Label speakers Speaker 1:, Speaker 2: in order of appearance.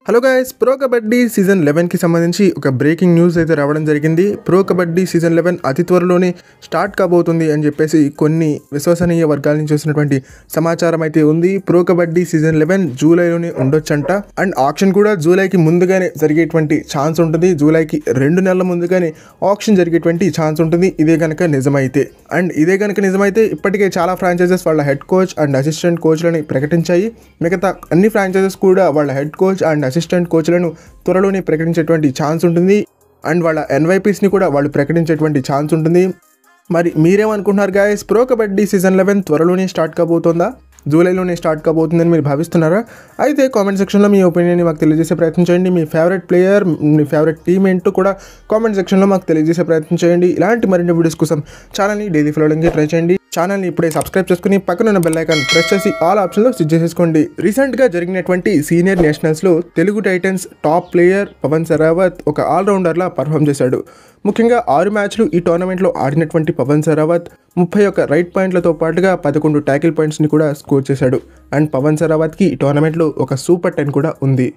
Speaker 1: Hello guys, pro kabaddi season 11కి సంబంధించి ఒక బ్రేకింగ్ న్యూస్ అయితే రావడం జరిగింది. ప్రో కబడ్డీ సీజన్ 11 అతి త్వరలోనే స్టార్ట్ కాబోతుంది అని చెప్పేసి కొన్ని విశ్వసనీయ వర్గాల నుంచి వచ్చినటువంటి సమాచారం అయితే ఉంది. ప్రో కబడ్డీ సీజన్ 11 జూలైలోనే ఉండొచ్చంట. అండ్ ఆక్షన్ కూడా జూలైకి ముందుగానే జరిగేటువంటి ఛాన్స్ ఉంటుంది. జూలైకి 2 నెలల ముందుగానే ఆక్షన్ జరిగేటువంటి ఛాన్స్ ఉంటుంది, ఇదే కనుక నిజమైతే. అండ్ ఇదే కనుక నిజమైతే ఇప్పటికే చాలా ఫ్రాంచైజెస్ వాళ్ళ హెడ్ కోచ్ అండ్ అసిస్టెంట్ కోచ్లని ప్రకటించాయి. మిగతా అన్ని ఫ్రాంచైజెస్ కూడా వాళ్ళ హెడ్ కోచ్ అండ్ అసిస్టెంట్ కోచ్లను త్వరలోనే ప్రకటించేటువంటి ఛాన్స్ ఉంటుంది. అండ్ వాళ్ళ ఎన్వైపీస్ని కూడా వాళ్ళు ప్రకటించేటువంటి ఛాన్స్ ఉంటుంది. మరి మీరేమనుకుంటున్నారు గాయస్? ప్రో కబడ్డీ సీజన్ 11 త్వరలోనే స్టార్ట్ కాబోతుందా, జూలైలోనే స్టార్ట్ కాబోతుందని మీరు భావిస్తున్నారా? అయితే కామెంట్ సెక్షన్లో మీ ఒపీనియన్ని మాకు తెలియజేసే ప్రయత్నం చేయండి. మీ ఫేవరెట్ ప్లేయర్, మీ ఫేవరెట్ టీమ్ ఏంటో కూడా కామెంట్ సెక్షన్లో మాకు తెలియజేసే ప్రయత్నం చేయండి. ఇలాంటి మరిన్ని వీడియోస్ కోసం ఛానల్ని డైలీ ఫాలోయింగ్కి ట్రై చేయండి. ఛానల్ని ఇప్పుడే సబ్స్క్రైబ్ చేసుకుని పక్కన ఉన్న బెల్ ఐకాన్ ప్రెస్ చేసి ఆల్ ఆప్షన్లో స్విచ్ చేసేసుకోండి. రీసెంట్గా జరిగినటువంటి సీనియర్ నేషనల్స్లో Telugu Titans top player Pawan Sehrawat ఒక ఆల్రౌండర్లా పర్ఫామ్ చేశాడు. ముఖ్యంగా 6 మ్యాచ్లు ఈ టోర్నమెంట్లో ఆడినటువంటి పవన్ సరావత్ 31 రైట్ పాయింట్లతో పాటుగా 11 ట్యాకిల్ పాయింట్స్ని కూడా స్కోర్ చేశాడు. అండ్ పవన్ సరావత్కి ఈ టోర్నమెంట్లో ఒక సూపర్ 10 కూడా ఉంది.